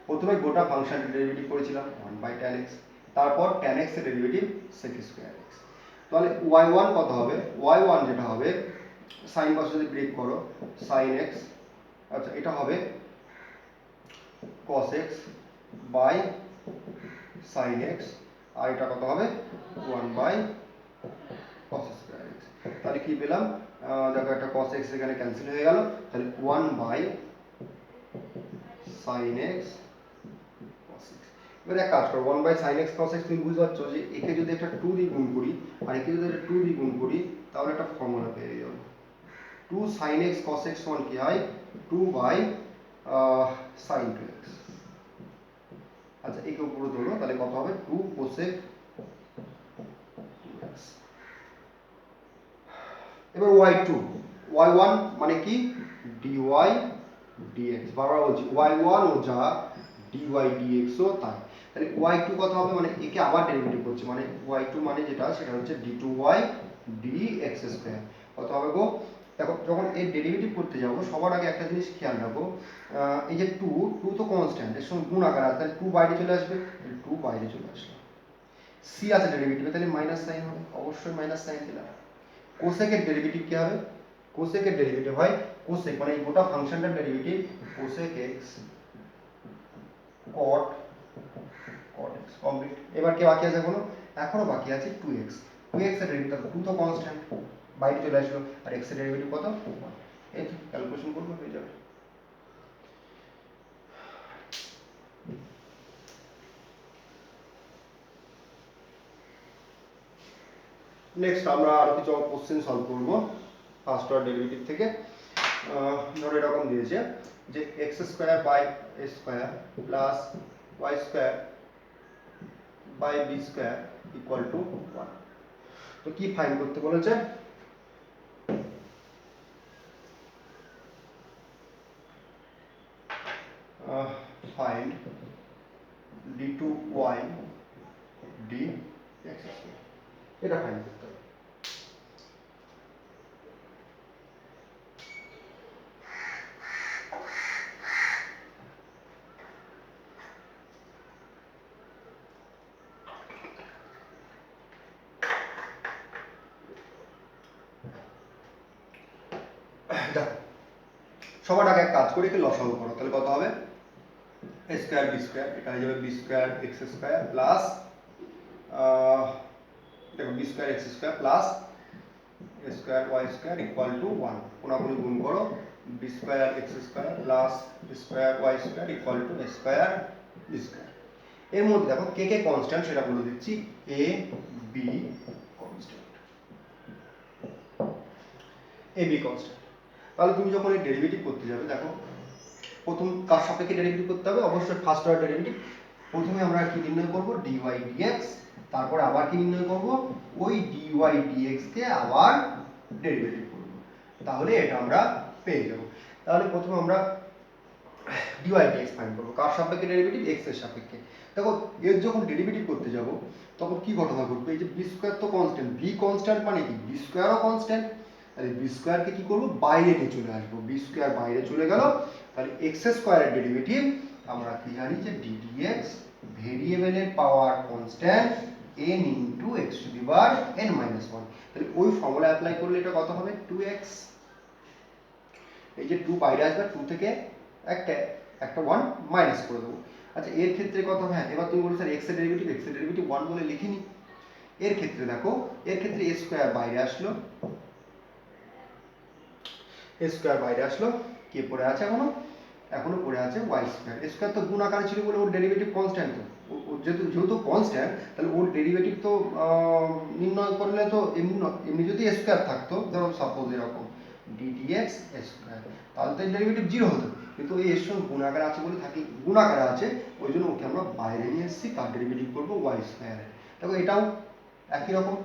A: প্রথমে গোটা ফাংশনের ডেরিভেটিভ করেছিলাম 1/tan x, তারপর tan x এর ডেরিভেটিভ sec²x। তাহলে y1 কত হবে, y1 যেটা হবে sin cos যদি ব্রেক করো sin x, আচ্ছা এটা হবে cos x by sin x, আর এটা কত হবে 1/cos²x। তাহলে কি পেলাম, দেখো একটা cos x এখানে ক্যান্সেল হয়ে গেল, তাহলে 1/sin x cos x। এবার এক কাজ করো, 1/sin x cos x তুমি বুঝতে পারছো যে একে যদি একটা 2 দিয়ে গুণ করি আর একে যদি একটা 2 দিয়ে গুণ করি, তাহলে একটা ফর্মুলা পেয়ে যাবো, 2sin x cos x সমান কি হয় 2/sin 2x। আচ্ছা একে উপরে ধরো, তাহলে কত হবে 2 cosec 2x। এবার y2, y1 মানে কি dy dx, বারবার বলছি y1 ও যা dy dx ও তাই। তাহলে y2 কত হবে, মানে একে আবার ডেরিভেটিভ করছে, মানে y2 মানে যেটা সেটা হচ্ছে d2y dx²। কত হবে গো, দেখো যখন এর ডেরিভেটিভ করতে যাবো সবার আগে একটা জিনিস খেয়াল রাখো, এই যে 2 তো কনস্ট্যান্ট, এর সঙ্গে গুণ আকার আছে, তাহলে 2 বাইরে চলে আসবে, 2 বাইরে চলে আসলো, c আছে ডেরিভেটিভ, তাহলে মাইনাস সাইন হবে, অবশ্যই মাইনাস সাইন দিলাম। কোসেকের ডেরিভেটিভ কি হবে, কোসেকের ডেরিভেটিভ হয় কোসেক মানে এই গোটা ফাংশনটার derivative cosec x cot x complete. এবার কি বাকি আছে কোনো, এখনো বাকি আছে 2x, 2x এর ডেরিভেটিভ, 2 তো কনস্ট্যান্ট বাইরে চলে আসলো, আর x এর ডেরিভেটিভ কত 1, এই তো ক্যালকুলেশন করবো হয়ে যাবে। নেক্সট আমরা আরো কিছু কোশ্চেন সলভ করব ফার্স্ট অর্ডার ডেরিভেটিভ থেকে। ধরো এরকম দিয়েছে যে x² by a² plus y² by b² equal to 1। তো কি ফাইন্ড করতে বলেছে, ফাইন্ড d2y dx², এটা ফাইন্ড করতে হবে। দেখো সবার আগে এক কাজ করে একে লসাগু করো, তাহলে কত হবে a স্কয়ার b স্কয়ার, এটা হয়ে যাবে b square x square plus দেখো b square x square plus a square y square equal to 1, কোনাকুনি গুণ করো b square x square plus a square y square equal two a square b square. এর মধ্যে দেখো কে কে constant সেটা বলে দিচ্ছি, a b constant, a b constant. তাহলে তুমি যখন এই ডেরিভেটিভ করতে যাবে, দেখো প্রথম কার সাপেক্ষে ডেরিভেটিভ করতে হবে, অবশ্যই ফার্স্ট অর্ডার ডেরিভেটিভ। প্রথমে আমরা কি নির্ণয় করব, dy dx, তারপর আবার কি নির্ণয় করব, ওই dy dx কে আবার ডেরিভেটিভ করব, তাহলে এটা আমরা পেয়ে যাব। তাহলে প্রথমে আমরা dy dx ফাইন্ড করব, কার সাপেক্ষে ডেরিভেটিভ, x এর সাপেক্ষে। দেখো এর যখন ডেরিভেটিভ করতে যাব তখন কি ঘটনা ঘটবে, এই যে b স্কয়ার তো কনস্ট্যান্ট, b কনস্ট্যান্ট মানে কি b স্কয়ারও কনস্ট্যান্ট, তাহলে b স্কয়ারকে কি করব, বাইরে নিয়ে চলে আসবো, b স্কয়ার বাইরে চলে গেল, তাহলে x স্কয়ারের ডেরিভেটিভ আমরা কি জানি যে d dx ভেরিয়েবলের power constant n into x to the power n minus 1, তাহলে ওই ফর্মুলা অ্যাপ্লাই করলে এটা কত হবে 2x, এই যে 2 বাইরে আসবে, 2 থেকে একটা 1 মাইনাস করে দেবো। আচ্ছা এর ক্ষেত্রে কত হবে, হ্যাঁ এবার তুমি বলো স্যার x এর ডেরিভেটিভ 1 বলে লিখিনি। এর ক্ষেত্রে দেখো, এর ক্ষেত্রে a স্কয়ার বাইরে আসলো, a স্কয়ার বাইরে আসলো, কে পড়ে আছে এখনো পড়ে আছে y স্কয়ার। a স্কয়ার তো গুণ আকারে ছিল বলে ওর ডেরিভেটিভ কনস্ট্যান্ট, তো যেহেতু কনস্ট্যান্ট তাহলে ওর ডেরিভেটিভ তো নির্ণয় করলে তো এমনি যদি a স্কয়ার থাকতো, ধরো সাপোজ এরকম d dx a স্কয়ার, তাহলে তো এর ডেরিভেটিভ 0 হতো, কিন্তু এই এর সঙ্গে গুণ আকারে আছে বলে থাকি, গুণ আকারে আছে ওই জন্য ওকে আমরা বাইরে নিয়ে এসেছি, কার ডেরিভেটিভ করব y স্কয়ারের। দেখো এটাও একই রকম,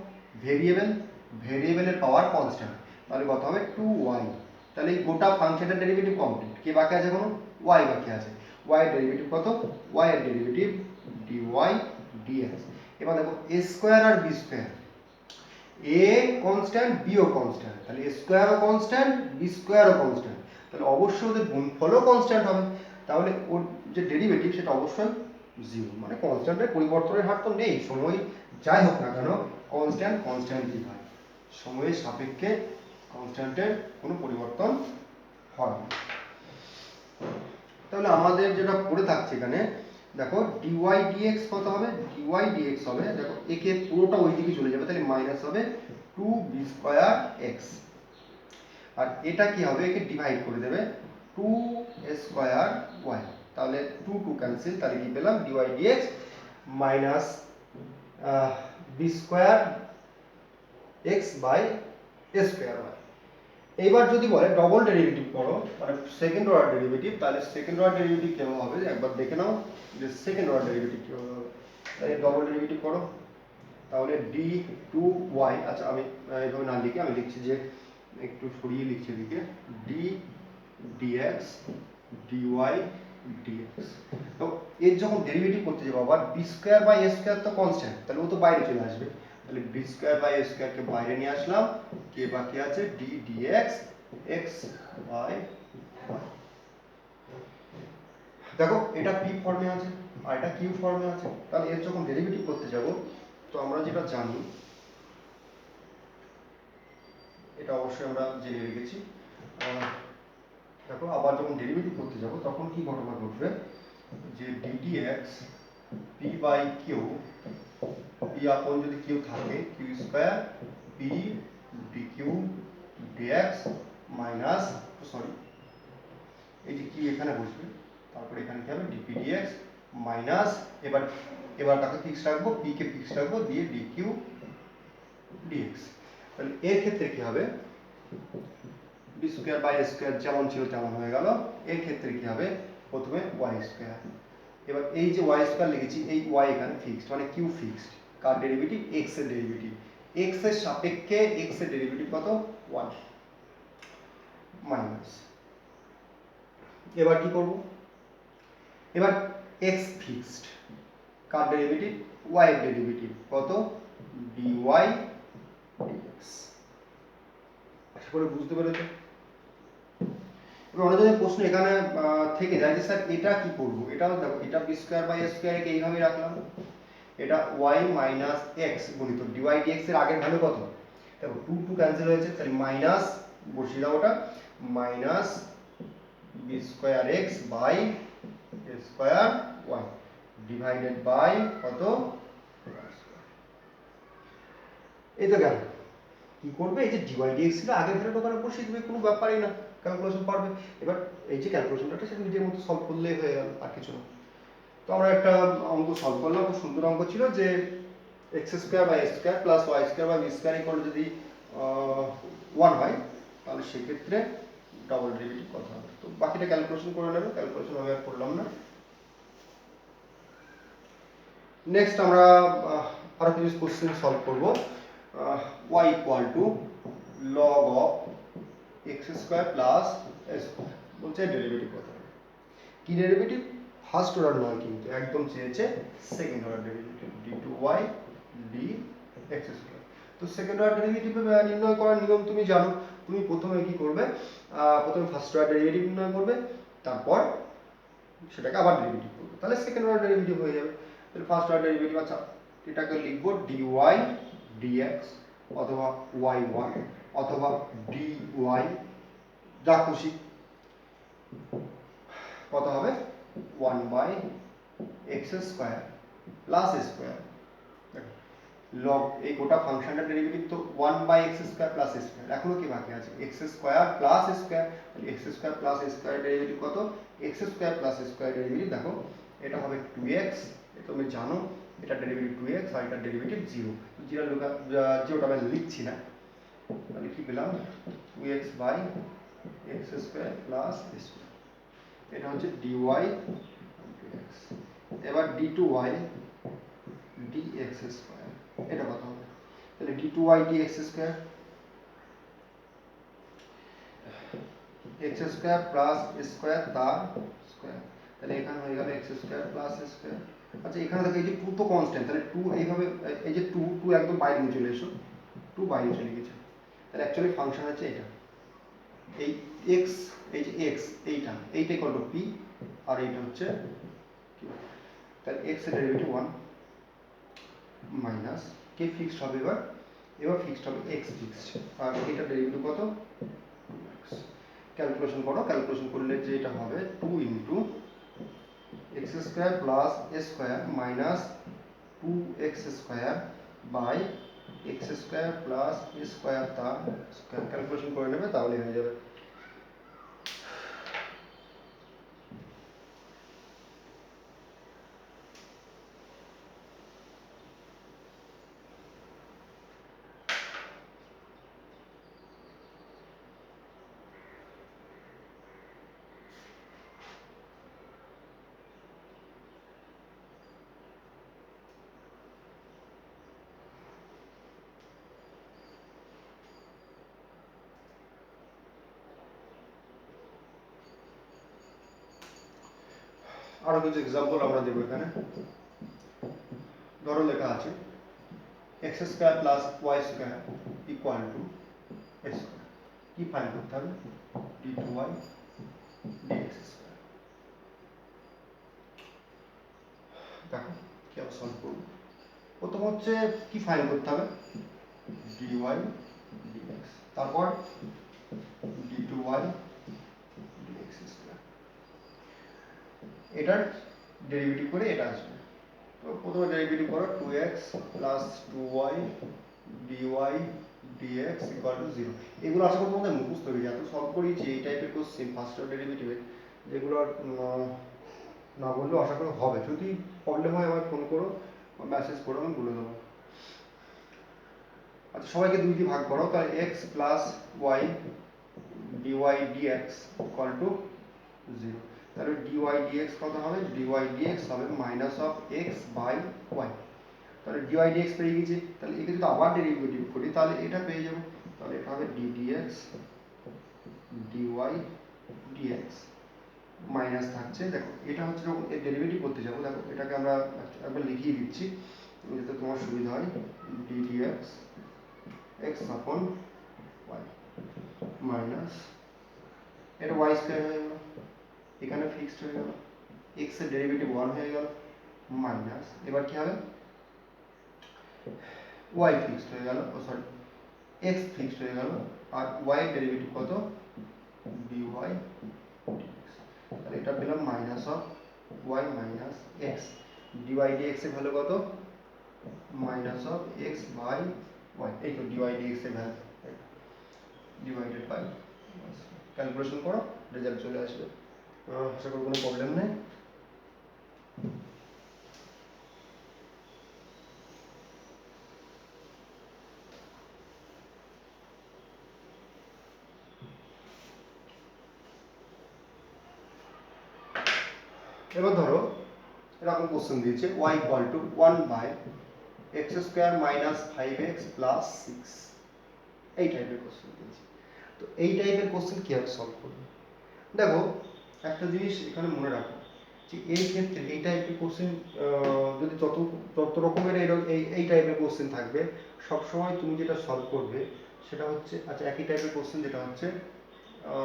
A: ভেরিয়েবলের পাওয়ার কনস্ট্যান্ট, তাহলে কত হবে 2y, তাহলে এই গোটা ফাংশনের ডেরিভেটিভ কমপ্লিট, কি বাকি আছে এখনো y বাকি আছে, y এর ডেরিভেটিভ কত, y এর ডেরিভেটিভ dy dx। এবার দেখো a স্কয়ার আর b square, a constant b ও কনস্ট্যান্ট, তাহলে a স্কয়ারও কনস্ট্যান্ট b স্কয়ারও কনস্ট্যান্ট, তাহলে অবশ্যই ওদের গুণফলও কনস্ট্যান্ট হবে, তাহলে ওর যে ডেরিভেটিভ সেটা অবশ্যই 0, মানে কনস্ট্যান্টের পরিবর্তনের হার তো নেই, সময় যাই হোক না কেন কনস্ট্যান্টই হয়, সময়ের সাপেক্ষে কনস্ট্যান্টের কোনো পরিবর্তন হয় না। তাহলে আমাদের যেটা পড়ে থাকছে এখানে দেখো dy dx কত হবে, dy dx হবে, দেখো একে পুরোটা ওই দিকে চলে যাবে, তাহলে মাইনাস হবে 2b স্কয়ার x, আর এটা কি হবে, একে ডিভাইড করে দেবে 2a স্কয়ার y, তাহলে 2 2 ক্যান্সেল, তাহলে কি পেলাম dy dx minus b square x by a square y। এইবার যদি বলে ডবল ডেরিভেটিভ করো, মানে সেকেন্ড অর্ডার ডেরিভেটিভ, তাহলে সেকেন্ড অর্ডার ডেরিভেটিভ কিভাবে হবে একবার দেখে নাও, যে সেকেন্ড অর্ডার ডেরিভেটিভ কিভাবে হবে। তাহলে ডবল ডেরিভেটিভ করো, তাহলে d2y, আচ্ছা আমি এইভাবে না লিখে আমি লিখছি যে একটু সরিয়ে লিখছি এদিকে, d dx dy dx। তো এর যখন ডেরিভেটিভ করতে যাবো আবার b square by a square তো কনস্ট্যান্ট, তাহলে ও তো বাইরে চলে আসবে, তাহলে b square by a square কে বাইরে নিয়ে আসলাম, কে বাকি আছে d dx x by y। দেখো এটা p ফর্মে আছে আর এটা q ফর্মে আছে, তাহলে এর যখন ডেরিভেটিভ করতে যাব, তো আমরা যেটা জানি এটা অবশ্যই আমরা জেনে রেখেছি, দেখো আবার যখন ডেরিভেটিভ করতে যাব তখন কি ঘটনা ঘটবে, যে d dx p by q, p আপন যদি q থাকে q square p dq dx minus, sorry এই যে কি এখানে বসবে, তারপরে এখানে কি হবে dp dx মাইনাস, এবার তাকে ফিক্স রাখবো, p কে ফিক্স রাখবো, দিয়ে dq dx। তাহলে এর ক্ষেত্রে কি হবে, b square by a square যেমন ছিল তেমন হয়ে গেল, এর ক্ষেত্রে কি হবে, প্রথমে y স্কয়ার, এবার এই যে y স্কয়ার লিখেছি, এই y এখানে ফিক্সড, মানে q ফিক্সড, কার ডেরিভেটিভ, x এর ডেরিভেটিভ, x এর সাপেক্ষে x এর ডেরিভেটিভ কত 1 মাইনাস, এবার কি করব, এবার x ফিক্সড, কার ডেরিভেটিভ, y এর ডেরিভেটিভ কত dy dx। আশা করি বুঝতে পেরেছো। এবার অনেকজনের প্রশ্ন এখানে থেকে যায় যে স্যার এটা কি করব, এটাও দেখো, এটা b square by a square কে এইভাবে রাখলাম, এটা y মাইনাস x গুণিত dy dx এর আগের ভ্যালু কত, দেখো 2 2 ক্যান্সেল হয়েছে, তাহলে মাইনাস বসিয়ে দাও, ওটা minus b square x by a square y divided by কত, এই তো গেল। কি করবে, এই যে ডিওয়াই ডিএক্স ছিল আগের ধারে ওখানে বসিয়ে দেবে, কোনো ব্যাপারই না, ক্যালকুলেশন পারবে। এবার এই যে ক্যালকুলেশনটা সেটা নিজের মতো সলভ করলেই হয়ে গেল, আর কিছু না। তো আমরা একটা অঙ্ক সলভ করলাম, খুব সুন্দর অঙ্ক ছিল, যে x square by x square plus y square by b square equal যদি 1 হয়, তাহলে সেক্ষেত্রে ডবল ডেরিভেটিভ কত হবে। তো বাকিটা ক্যালকুলেশন করে নেবে, ক্যালকুলেশন আমি আর করলাম না। নেক্সট আমরা আরো কিছু কোশ্চেন সলভ করব। y equal to log of x square plus a square, বলছে ডেরিভেটিভ কত হবে। কি ডেরিভেটিভ, ফার্স্ট অর্ডার নয় কিন্তু, একদম চেয়েছে second order derivative d2y dx square. তো সেকেন্ড অর্ডার ডেরিভেটিভ নির্ণয় করার নিয়ম তুমি জানো। তুমি প্রথমে কি করবে, প্রথমে ফার্স্ট অর্ডার ডেরিভেটিভ নির্ণয় করবে, তারপর সেটাকে আবার ডেরিভেটিভ করবে, তাহলে সেকেন্ড অর্ডার ডেরিভেটিভ হয়ে যাবে। তাহলে ফার্স্ট অর্ডার ডেরিভেটিভ, আচ্ছা এটাকে লিখবো dy dx অথবা y1 অথবা dy, যা খুশি, কত হবে 1 by x square plus square. Log এই গোটা ফাংশনটার ডেরিভেটিভ তো 1 by x square plus square, এখনো কি বাকি আছে এক্স স্কোয়ার প্লাস স্কোয়ার। তাহলে x square plus square derivative কত, x square plus square derivative দেখো এটা হবে 2x, এটা তুমি জানো, এটা ডেরিভেটিভ 2x আর এটা ডেরিভেটিভ 0। জিরোটা আমি লিখছি না, তাহলে কি পেলাম 2x by x square plus square, এটা হচ্ছে dy dx। এবার d2y dx স্কোয়ার, এটা কত হবে, তাহলে d2y dx square, x square plus square তার স্কোয়ার, তাহলে এখানে হয়ে গেল এক্স স্কোয়ার প্লাস স্কোয়ার। আচ্ছা এখানে দেখো এই যে 2 তো কনস্ট্যান্ট, তাহলে 2 এইভাবে, এই যে 2 একদম বাইরে নিয়ে চলে এসো, 2 বাইরে চলে গেছে, তাহলে অ্যাকচুয়ালি ফাংশন হচ্ছে এটা, এই x, এই যে x এইটা ইকুয়াল টু p আর এইটা হচ্ছে q। তাহলে x এর ডেরিভেটিভ 1 মাইনাস কে ফিক্সড হবে, এবার ফিক্সড হবে x ফিক্সড, আর এটা ডেরিভেটিভ কত 2x। ক্যালকুলেশন করো, ক্যালকুলেশন করলে যে এটা হবে 2 into x square plus a square minus 2x square by x square plus a square তার স্কোয়ার। ক্যালকুলেশন করে নেবে, তাহলে হয়ে যাবে। আরো কিছু এক্সাম্পল আমরা দেব এখানে। ধরো লেখা আছে x square plus y square equal to a square, কি ফাইন্ড করতে হবে, d2y dx স্কোয়ার। দেখো কি আমরা সলভ করব, প্রথম হচ্ছে কি ফাইন্ড করতে হবে, dy dx, তারপর d2y dx স্কোয়ার, এটার ডেরিভেটিভ করে এটা আসবে। তো প্রথমে ডেরিভেটিভ করো 2x plus 2y dy dx equal to 0। এগুলো আশা করি তোমাদের মুখস্থ হয়ে যায়, এত সলভ করেছি এই টাইপের কোশ্চেন ফার্স্ট অর্ডার ডেরিভেটিভের, যেগুলো না বললেও আশা করি হবে। যদি প্রবলেম হয় আমায় ফোন করো, মেসেজ করো, আমি বলে দেবো। আচ্ছা সবাইকে 2 দিয়ে ভাগ করো, তাহলে x plus y dy dx equal to 0। তাহলে dy dx কত হবে, dy dx হবে minus of x by y। তাহলে dy dx পেয়ে গেছি, তাহলে একে যদি আবার ডেরিভেটিভ করি তাহলে এটা পেয়ে যাবো, তাহলে এটা হবে d dx dy dx minus থাকছে, দেখো এটা হচ্ছে যখন এর ডেরিভেটিভ করতে যাবো, দেখো এটাকে আমরা একবার লিখিয়ে দিচ্ছি যাতে তোমার সুবিধা হয়, d dx x upon y minus এটা y স্কয়ার হয়ে গেল, এখানে ফিক্সড হয়ে গেল, x এর ডেরিভেটিভ 1 হয়ে গেল মাইনাস, এবার কি হবে y ফিক্সড হয়ে গেল, সরি x ফিক্সড হয়ে গেল, আর y এর ডেরিভেটিভ কত dy dx। তাহলে এটা পেলাম minus of y minus x, d y d x এর ভ্যালু কত, minus of x by y, এই তো ডিওয়াই ডিএক্স এর ভ্যালু ডিভাইডেড বাই, ক্যালকুলেশন করো রেজাল্ট চলে আসবে। আশা করি কোনো প্রবলেম নেই। এবার ধরো এরকম কোশ্চেন দিয়েছে y equal to 1 by x square minus 5x plus 6, এই টাইপের কোশ্চেন দিয়েছে। তো এই টাইপের কোশ্চেন কীভাবে সলভ করবে? দেখো একটা জিনিস এখানে মনে রাখো যে এই ক্ষেত্রে এই টাইপের কোশ্চেন যদি যত রকমের এই টাইপের কোশ্চেন থাকবে, সবসময় তুমি যেটা সলভ করবে সেটা হচ্ছে, আচ্ছা একই টাইপের কোশ্চেন যেটা হচ্ছে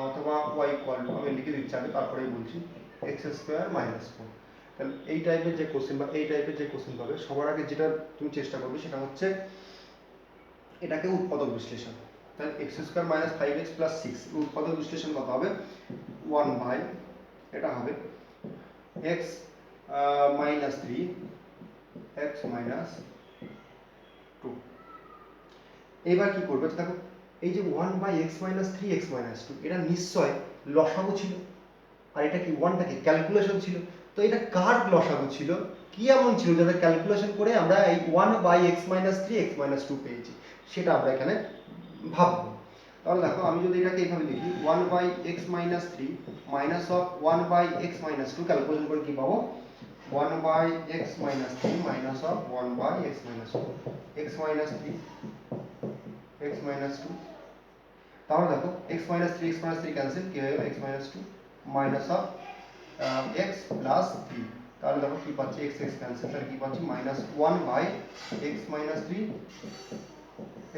A: অথবা y ইকুয়াল টু, আমি লিখে দিচ্ছি আগে তারপরেই বলছি, এক্স স্কোয়ার মাইনাস 4। তাহলে এই টাইপের যে কোশ্চেন বা এই টাইপের যে কোশ্চেন পাবে, সবার আগে যেটা তুমি চেষ্টা করবে সেটা হচ্ছে এটাকে উৎপাদক বিশ্লেষণ। তাহলে x square minus 5x plus 6 উৎপাদক বিশ্লেষণ কত হবে, 1 বাই এটা হবে এক্স মাইনাস 3 এক্স মাইনাস 2। এবার কি করবে, দেখো এই যে 1 by x minus 3 x minus 2 এটা নিশ্চয় লসাগু ছিল, আর এটা কি 1টা কি ক্যালকুলেশন ছিল। তো এটা কার লসাগু ছিল, কি এমন ছিল যাদের ক্যালকুলেশন করে আমরা এই 1 by x minus 3 x minus 2 পেয়েছি, সেটা আমরা এখানে ভাববো। তাহলে দেখো আমি যদি এটাকে এইভাবে লিখি 1 by x minus 3 minus of 1 by x minus 2, calculation করে কি পাবো, 1 by x minus 3 minus of 1 by x minus 2, x minus 3 x minus 2। তাহলে দেখো x minus 3 x minus 3 cancel, কি হয়ে গেল x minus 2 minus of x plus 3। তাহলে দেখো কি পাচ্ছি, এক্স এক্স ক্যান্সেল, তাহলে কি পাচ্ছি minus 1 by x minus 3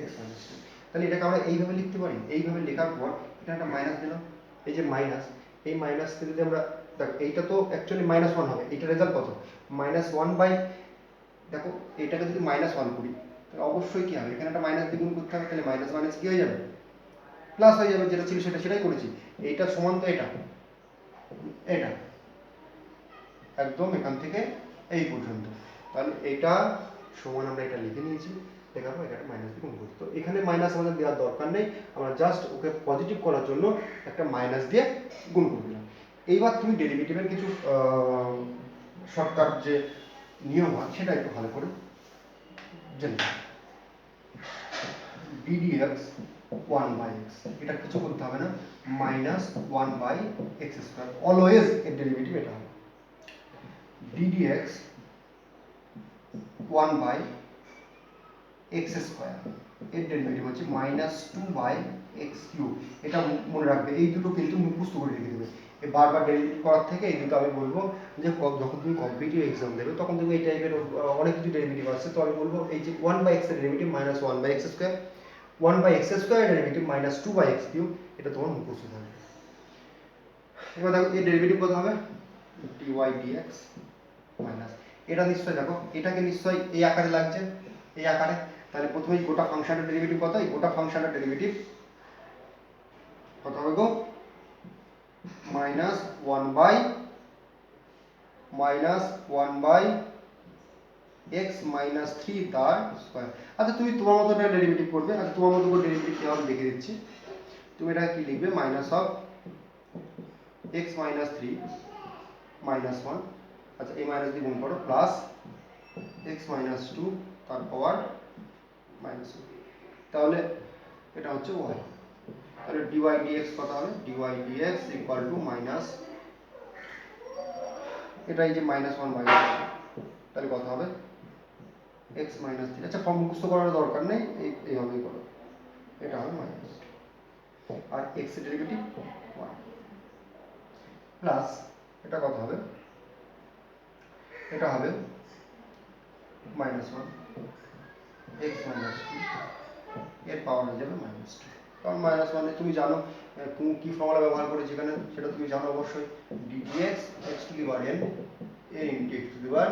A: x minus 2। তাহলে এটাকে আমরা এইভাবে লিখতে পারি। এইভাবে লেখার পর এটা একটা মাইনাস দিলাম, এই যে মাইনাস, এই মাইনাসকে যদি আমরা দেখো এইটা তো অ্যাকচুয়ালি মাইনাস 1 হবে, এইটা রেজাল্ট কত মাইনাস 1 বাই, দেখো এটাকে যদি মাইনাস 1 করি তাহলে অবশ্যই কি হবে, এখানে একটা মাইনাস দিয়ে গুণ করতে হবে, তাহলে মাইনাস মাইনাস কি হয়ে যাবে, প্লাস হয়ে যাবে, যেটা ছিল সেটাই করেছি। এইটা সমান তো এটা এটা একদম এখান থেকে এই পর্যন্ত, তাহলে এটা সমান আমরা এটা লিখে নিয়েছি, দেখাবো এটা মাইনাস দিয়ে গুণ করতে। তো এখানে মাইনাস আমাদের দেওয়ার দরকার নেই, আমরা জাস্ট ওকে পজিটিভ করার জন্য একটা মাইনাস দিয়ে গুণ করে দিলাম। এইবার তুমি ডেরিভেটিভের কিছু শর্টকাট যে নিয়ম হয় সেটা একটু ভালো করে জেনে নাও। ddx 1 বাই এক্স, এটা কিছু করতে হবে না, minus 1 by x square, always এর ডেরিভেটিভ এটা হবে। ddx 1 বাই এক্স স্কোয়ার, এর ডেরিভেটিভ হচ্ছে মাইনাস 2 বাই এক্স কিউব। এটা মনে রাখবে, এই দুটো কিন্তু মুখস্থ করে রেখে দেবে। এই বারবার ডেরিভেটিভ করার থেকে এই দুটো আমি বলবো যে যখন তুমি কম্পিটিটিভ এক্সাম দেবে তখন তুমি এই টাইপের অনেক কিছু ডেরিভেটিভ আসছে, তো আমি বলবো এই যে 1 বাই এক্স এর derivative minus 1 by x square, 1 by x square এর derivative minus 2 by x cube, এটা তোমার মুখস্থ থাকবে। এবার দেখো এর ডেরিভেটিভ কত হবে, dy dx মাইনাস, এটা নিশ্চয়ই দেখো এটাকে নিশ্চয়ই এই আকারে লাগছে, এই আকারে, তাহলে প্রথমেই গোটা ফাংশনের ডেরিভেটিভ কত, এই গোটা ফাংশনের ডেরিভেটিভ কত হবে গো, মাইনাস 1 বাই এক্স মাইনাস 3 তার স্কয়ার। আচ্ছা তুমি তোমার মতো একটা ডেরিভেটিভ করবে, আচ্ছা তোমার মতো করে ডেরিভেটিভ কিভাবে লিখে দিচ্ছি, তুমি এটা কি লিখবে, minus of x minus 3 minus 1, আচ্ছা এই মাইনাস দিয়ে গুণ করো, প্লাস এক্স মাইনাস 2 তার পাওয়ার মাইনাস 1, তাহলে এটা হচ্ছে y। তাহলে dy dx কত হবে, dy dx equal two minus, এটা এই যে মাইনাস 1 বাই, তাহলে কত হবে x মাইনাস 3, আচ্ছা ফর্ম মুখস্থ করার দরকার নেই, এইভাবেই করো, এটা হবে মাইনাস, আর x এর ডেরিভেটিভ 1 প্লাস এটা কত হবে, এটা হবে মাইনাস 1 x মাইনাস 2 এর পাওয়ার হয়ে যাবে মাইনাস 2, কারণ মাইনাস 1 তুমি জানো কি ফর্মুলা ব্যবহার করেছি এখানে, সেটা তুমি জানো অবশ্যই, dx x to the power n a into x to the power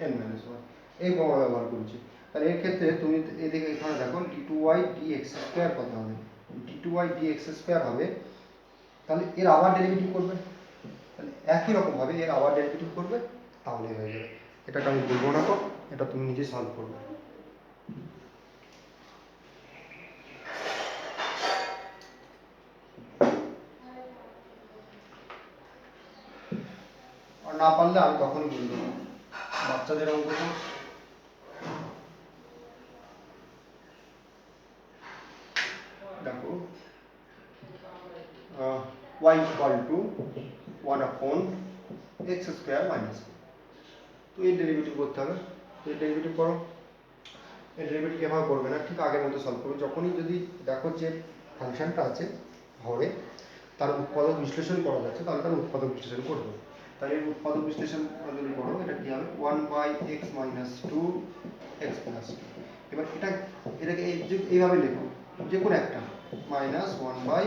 A: n minus 1, এই ফর্মুলা ব্যবহার করেছি। তাহলে এর ক্ষেত্রে তুমি এদিকে এখানে দেখো d2y dx স্কয়ার কত হবে, d2y dx স্কয়ার হবে, তাহলে এর আবার ডেরিভেটিভ করবে, তাহলে একই রকমভাবে এর আবার ডেরিভেটিভ করবে, তাহলে হয়ে যাবে। এটাকে আমি বলবো না তো, এটা তুমি নিজে সলভ করবে। আর না পারলে আমি তখনই বলবো, বাচ্চাদের অঙ্ক তো। দেখো y equal to 1 upon x square minus 2, তো এর ডেরিভেটিভ করতে হবে। তো এর ডেরিভেটিভ করো। এর ডেরিভেটিভ এভাবে করবে না, ঠিক আগের মতো সলভ করবে। যখনই যদি দেখো যে ফাংশনটা আছে হরে, তার উৎপাদক বিশ্লেষণ করা যাচ্ছে, তাহলে তার উৎপাদক বিশ্লেষণ করবে। তাহলে এর উৎপাদক বিশ্লেষণ যদি করো, এটা কি হবে 1 by x minus two x plus two. এবার এটাকে এইভাবে লিখো, যে কোনো একটা minus 1 by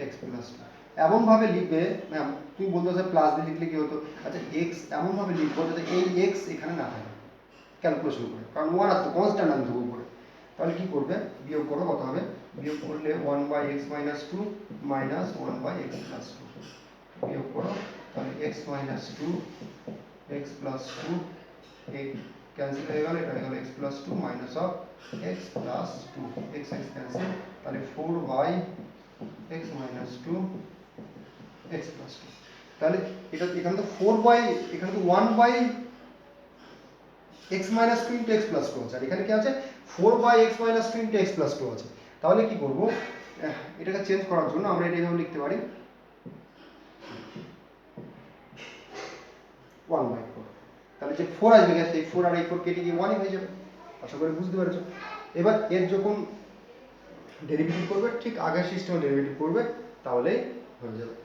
A: x plus two. এমনভাবে লিখবে, ম্যাম তুমি বলতে চাও প্লাস দিয়ে লিখলে কি হতো, আচ্ছা এক্স এমনভাবে লিখবো যাতে এই এক্স এখানে না থাকে ক্যালকুলেশন করে, কারণ ওয়ান আর তো কনস্ট্যান্ট আনতে উপরে। তাহলে কি করবে, বিয়োগ করো, কত হবে, বিয়োগ করলে 1 by x minus two minus 1 by x plus two, বিয়োগ করো, তাহলে x minus two x plus two, এই ক্যান্সেল হয়ে গেল, এটা হয়ে গেল x plus two minus of x plus two, x x cancel, তাহলে 4 by x minus two x plus two. তাহলে এটা এখানে তো 4 বাই, এখানে তো 1 by x minus two into x plus two আছে, আর এখানে কি আছে 4 by x minus two into x plus two আছে। তাহলে কি করব, এটাকে চেঞ্জ করার জন্য আমরা এটা এইভাবে লিখতে পারি 1 বাই 4। তাহলে যে 4 আসবে গেছে, এই 4 আর এই 4 কেটে গিয়ে 1 হয়ে যাবে। আশা করি বুঝতে পেরেছো। এবার এর যখন ডেরিভেটিভ করবে, ঠিক আগের সিস্টেমে ডেরিভেটিভ করবে, তাহলেই হয়ে যাবে।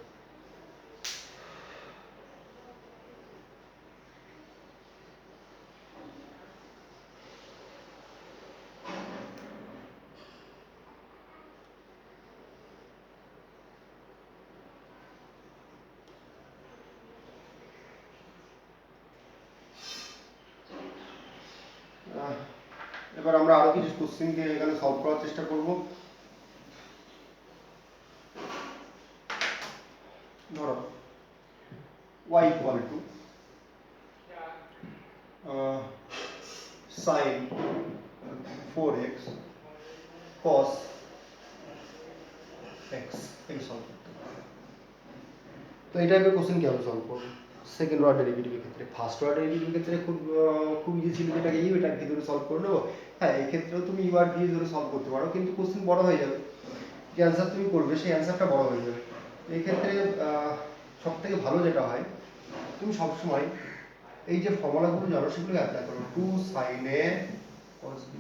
A: এবার আমরা আরো কিছু কোশ্চেন দিয়ে এখানে সলভ করার চেষ্টা করব। ধরো y equal to sin 4x cos x, এই সলভ করতে হবে। তো এই টাইপের কোশ্চেন কিভাবে সলভ করবো, সেকেন্ড অর্ডার ডেরিভেটিভের ক্ষেত্রে। ফার্স্ট অর্ডার ডেরিভেটিভের ক্ষেত্রে খুব ইজি ছিল, যেটাকে ইউ এটা দিয়ে ধরে সলভ করে নেবো। হ্যাঁ, এই ক্ষেত্রেও তুমি ইউ আর দিয়ে ধরে সলভ করতে পারো, কিন্তু কোশ্চেন বড় হয়ে যাবে, যে অ্যান্সার তুমি করবে সেই অ্যান্সারটা বড় হয়ে যাবে। এই ক্ষেত্রে সব থেকে ভালো যেটা হয়, তুমি সবসময় এই যে ফর্মুলাগুলো জানো সেগুলো অ্যাপ্লাই করো। 2 sin a cos b,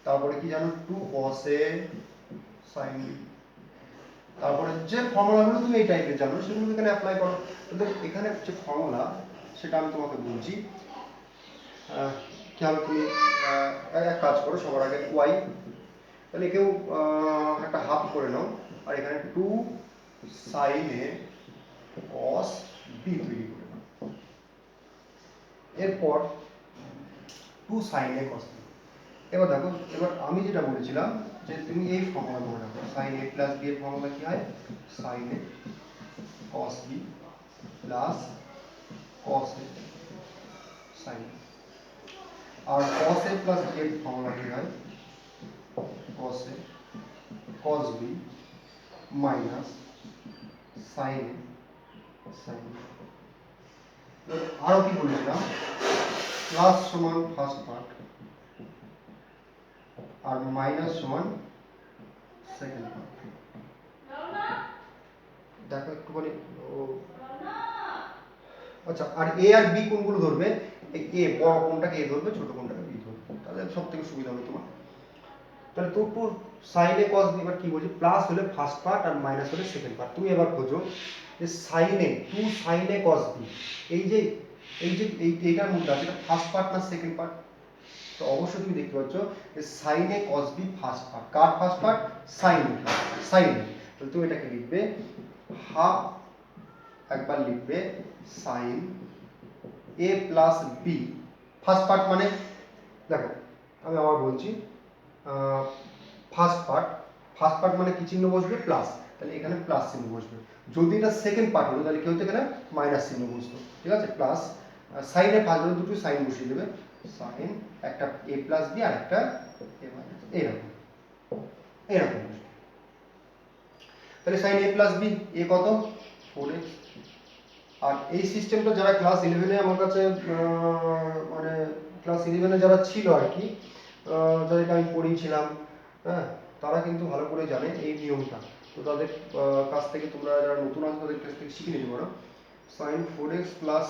A: তারপরে কি জানো 2 cos a sin b, তারপরে যে ফর্মুলাগুলো তুমি এই টাইপের জানো সেগুলো এখানে অ্যাপ্লাই করো। তো এখানে যে ফর্মুলা সেটা আমি তোমাকে বলছি। কি হবে, তুমি এক কাজ করো, সবার আগে y, তাহলে কেউ একটা হাফ করে নাও, আর এখানে 2 sin a cos b তৈরি করে নাও। এরপর 2 sin a cos b। এবার দেখো, এবার আমি যেটা বলেছিলাম যে তুমি এই ফর্মুলা মনে রাখো, sin a plus b এর ফর্মুলা কি হয়, sin a cos b plus cos a sin a। আর cos a plus b এর ফর্মুলা কি হয়, cos a cos b minus sin a sin b। আরো কি বলেছিলাম, প্লাস সমান ফার্স্ট পার্ট আর মাইনাস সমান সেকেন্ড পার্ট। দেখো একটুখানি, আচ্ছা, আর এ আর বি কোনগুলো ধরবে, এই এ বড় কোনটাকে এ ধরবে, ছোট কোনটাকে বি ধরবে, তাহলে সব থেকে সুবিধা হবে তোমার। তাহলে তো টু সাইন এ কস বি, এবার কি বলছি, প্লাস হলে ফার্স্ট পার্ট আর মাইনাস হলে সেকেন্ড পার্ট। তুমি এবার খোঁজো যে সাইন এ, টু সাইন এ কস বি, এই যে এইটার মধ্যে আছে, এটা ফার্স্ট পার্ট না সেকেন্ড পার্ট। তো অবশ্যই তুমি দেখতে পাচ্ছ যে সাইন এ কস বি ফার্স্ট পার্ট। কার ফার্স্ট পার্ট, সাইন এ। তাহলে তুমি এটাকে লিখবে হাফ, একবার লিখবে সাইন এ প্লাস বি ফার্স্ট পার্ট, মানে দেখো আমি আবার বলছি, ফার্স্ট ফার্স্ট পার্ট মানে কি চিহ্ন বসবে, প্লাস, তাহলে এখানে প্লাস চিহ্ন বসবে। যদি এটা সেকেন্ড পার্ট হতো তাহলে কি হতো, এখানে মাইনাস চিহ্ন বসতো, ঠিক আছে। প্লাস সাইনে ফার্স্ট হলে দুটো সাইন বসিয়ে দেবে, সাইন একটা এ প্লাস বি আর একটা এ মাইনাস, এরকম এরকম। তাহলে সাইন এ প্লাস বি, এ কত 4x। আর এই সিস্টেমটা যারা ক্লাস 11-এ আমার কাছে মানে ক্লাস 11-এ যারা ছিল আর কি, যাদেরকে আমি পড়িয়েছিলাম, হ্যাঁ, তারা কিন্তু ভালো করে জানে এই নিয়মটা। তো তাদের কাছ থেকে তোমরা যারা নতুন আছো তাদের কাছ থেকে শিখে নিতে পারো। সাইন 4x প্লাস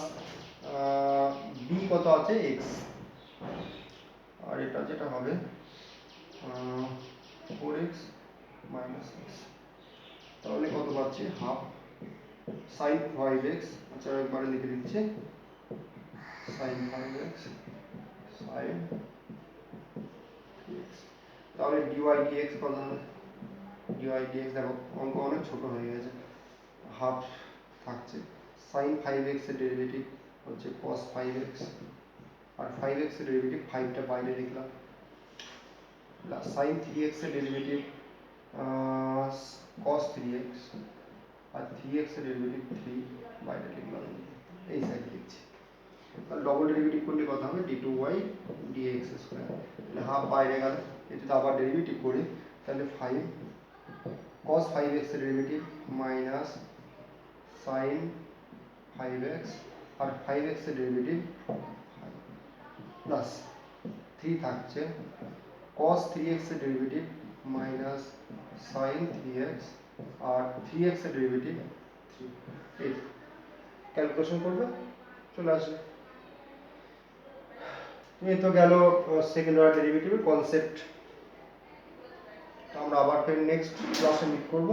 A: বি কত আছে x, আর এটা যেটা হবে 4x মাইনাস x, তাহলে কত পাচ্ছি হাফ সাইন 5x। আচ্ছা একবারে লিখে দিচ্ছি, সাইন 5x সাইন x, তাহলে dy dx কত হবে, dy dx দেখো অঙ্ক অনেক ছোট হয়ে গেছে, হাফ থাকছে। সাইন 5x এর ডেরিভেটিভ হচ্ছে cos 5x, আর 5x এর ডেরিভেটিভ 5টা বাইরে লিখলাম, প্লাস সাইন 3x এর ডেরিভেটিভ cos 3x, আর 3x এর ডেরিভেটিভ 3 বাইরে লিখলাম, এই সাইডে লিখছি। তাহলে ডবল ডেরিভেটিভ করলে কত হবে d2y dx স্কয়ার, তাহলে হাফ বাইরে গেল। এটা তো আবার ডেরিভেটিভ করি, তাহলে 5 cos 5x এর ডেরিভেটিভ মাইনাস sin 5x, আর 5x এর ডেরিভেটিভ প্লাস 3 থাকছে cos 3x এর ডেরিভেটিভ মাইনাস sin 3x, আর 3x এর ডেরিভেটিভ 3। এই ক্যালকুলেশন করবে চলে আসবে। এই তো গেল সেকেন্ড অর্ডার ডেরিভেটিভের কনসেপ্ট। আমরা আবার ফের নেক্সট ক্লাসে মিট করব।